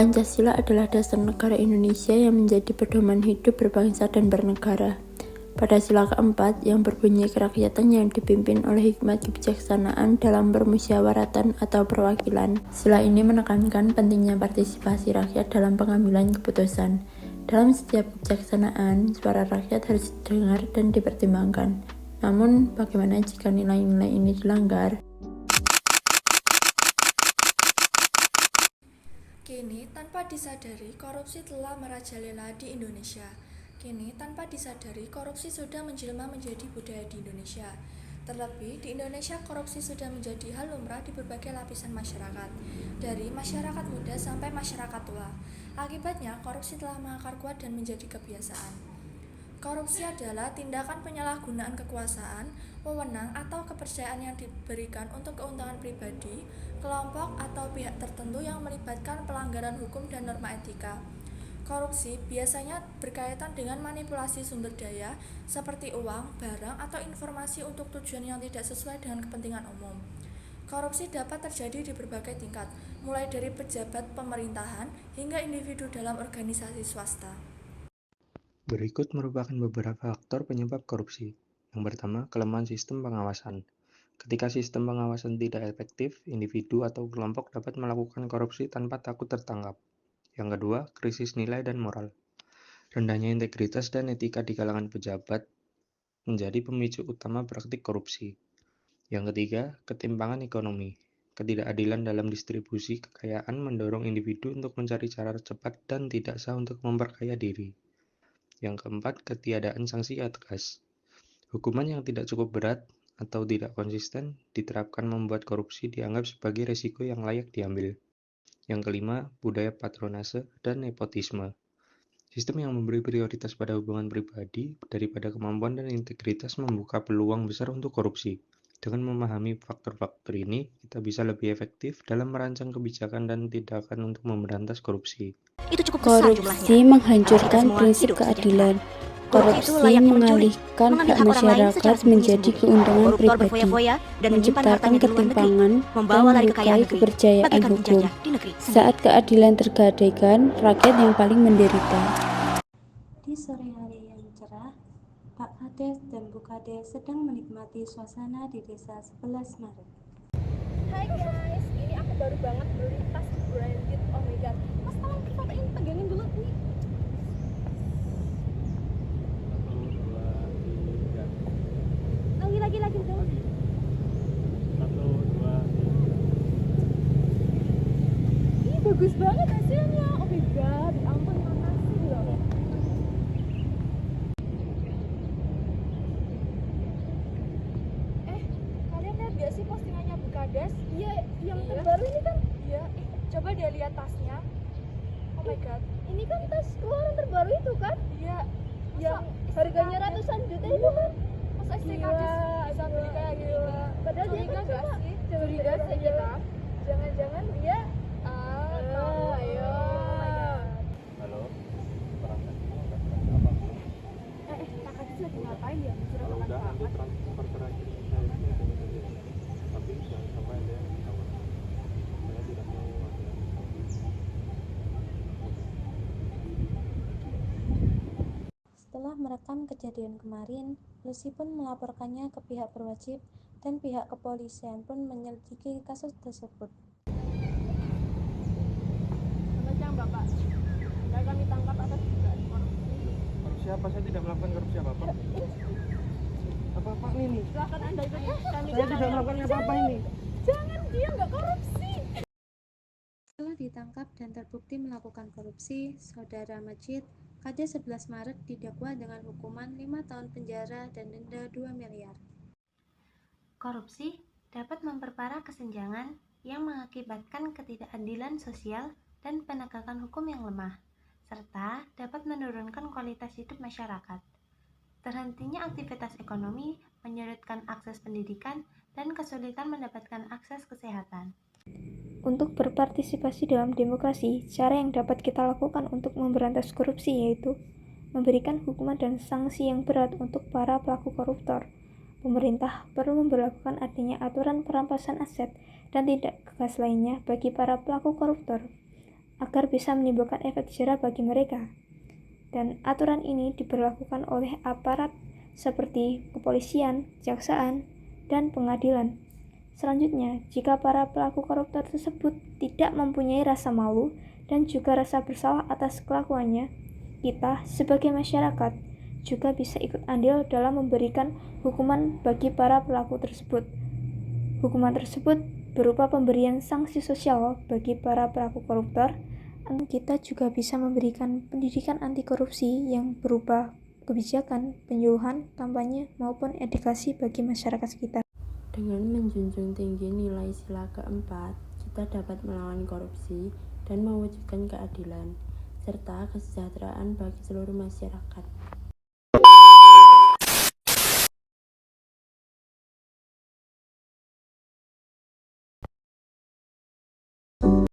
Pancasila adalah dasar negara Indonesia yang menjadi pedoman hidup berbangsa dan bernegara. Pada sila keempat, yang berbunyi kerakyatan yang dipimpin oleh hikmat kebijaksanaan dalam permusyawaratan atau perwakilan. Sila ini menekankan pentingnya partisipasi rakyat dalam pengambilan keputusan. Dalam setiap kebijaksanaan, suara rakyat harus didengar dan dipertimbangkan. Namun, bagaimana jika nilai-nilai ini dilanggar? Kini, tanpa disadari, korupsi telah merajalela di Indonesia. Kini, tanpa disadari, korupsi sudah menjelma menjadi budaya di Indonesia. Terlebih, di Indonesia korupsi sudah menjadi hal lumrah di berbagai lapisan masyarakat, dari masyarakat muda sampai masyarakat tua. Akibatnya, korupsi telah mengakar kuat dan menjadi kebiasaan. Korupsi adalah tindakan penyalahgunaan kekuasaan, wewenang, atau kepercayaan yang diberikan untuk keuntungan pribadi, kelompok, atau pihak tertentu yang melibatkan pelanggaran hukum dan norma etika. Korupsi biasanya berkaitan dengan manipulasi sumber daya seperti uang, barang, atau informasi untuk tujuan yang tidak sesuai dengan kepentingan umum. Korupsi dapat terjadi di berbagai tingkat, mulai dari pejabat pemerintahan hingga individu dalam organisasi swasta. Berikut merupakan beberapa faktor penyebab korupsi. Yang pertama, kelemahan sistem pengawasan. Ketika sistem pengawasan tidak efektif, individu atau kelompok dapat melakukan korupsi tanpa takut tertangkap. Yang kedua, krisis nilai dan moral. Rendahnya integritas dan etika di kalangan pejabat menjadi pemicu utama praktik korupsi. Yang ketiga, ketimpangan ekonomi. Ketidakadilan dalam distribusi kekayaan mendorong individu untuk mencari cara cepat dan tidak sah untuk memperkaya diri. Yang keempat, ketiadaan sanksi yang tegas. Hukuman yang tidak cukup berat atau tidak konsisten diterapkan membuat korupsi dianggap sebagai resiko yang layak diambil. Yang kelima, budaya patronase dan nepotisme. Sistem yang memberi prioritas pada hubungan pribadi daripada kemampuan dan integritas membuka peluang besar untuk korupsi. Dengan memahami faktor-faktor ini, kita bisa lebih efektif dalam merancang kebijakan dan tindakan untuk memberantas korupsi. Itu cukup besar jumlahnya. Korupsi menghancurkan prinsip keadilan. Korupsi mengalihkan hak masyarakat menjadi keuntungan pribadi, menciptakan ketimpangan, dan melukai kepercayaan hukum. Saat keadilan tergadaikan, rakyat yang paling menderita. Di sore hari yang cerah, Pak Kades dan Bu Kades sedang menikmati suasana di desa 11 Maret. Hai guys, ini aku baru banget beli tas branded. Oh my god, mas tolong fotoin, pegangin dulu nih. Lagi dong. 1, 2, 3. Ih, bagus banget hasilnya. Oh my god, ya ampun, makasih loh. Kalian lihat gak sih postingannya Bu Kades? Iya, yang terbaru ini kan? Iya, coba dia lihat tasnya. Oh my god, ini kan tas keluaran terbaru itu kan? Iya, yang harganya ratusan juta itu kan? Masa STK bisa beli kayak gitu? Padahal dia kan gak sih? Curiga saja kan? Jangan-jangan dia ayo. Halo, apa? Kak Kades lagi ngapain ya? Kalau udah nanti transfer ke rekening saya biasanya saja. Tapi jangan sampai ada yang ketahuan. Saya tidak mau ada yang ketahuan. Setelah merekam kejadian kemarin, Lucy pun melaporkannya ke pihak berwajib dan pihak kepolisian pun menyelidiki kasus tersebut. Selamat siang Bapak. Anda kami tangkap atas dugaan korupsi. Korupsi apa? Saya tidak melakukan korupsi apa-apa. Apa-apa ini? Silakan Anda ikut kami. Saya tidak melakukan apa-apa ini. Jangan, dia nggak korupsi. Setelah ditangkap dan terbukti melakukan korupsi, Saudara Majid, Kades 11 Maret didakwa dengan hukuman 5 tahun penjara dan denda 2 miliar. Korupsi dapat memperparah kesenjangan yang mengakibatkan ketidakadilan sosial dan penegakan hukum yang lemah, serta dapat menurunkan kualitas hidup masyarakat. Terhentinya aktivitas ekonomi menyurutkan akses pendidikan dan kesulitan mendapatkan akses kesehatan. Untuk berpartisipasi dalam demokrasi, cara yang dapat kita lakukan untuk memberantas korupsi yaitu memberikan hukuman dan sanksi yang berat untuk para pelaku koruptor. Pemerintah perlu memberlakukan adanya aturan perampasan aset dan tindak tegas lainnya bagi para pelaku koruptor. agar bisa menimbulkan efek jerah bagi mereka. Dan aturan ini diberlakukan oleh aparat seperti kepolisian, kejaksaan, dan pengadilan. Selanjutnya, jika para pelaku koruptor tersebut tidak mempunyai rasa malu dan juga rasa bersalah atas kelakuannya, kita sebagai masyarakat juga bisa ikut andil dalam memberikan hukuman bagi para pelaku tersebut. Hukuman tersebut berupa pemberian sanksi sosial bagi para pelaku koruptor. Kita juga bisa memberikan pendidikan anti korupsi yang berupa kebijakan, penyuluhan, kampanye, maupun edukasi bagi masyarakat sekitar. Dengan menjunjung tinggi nilai sila keempat, kita dapat melawan korupsi dan mewujudkan keadilan, serta kesejahteraan bagi seluruh masyarakat.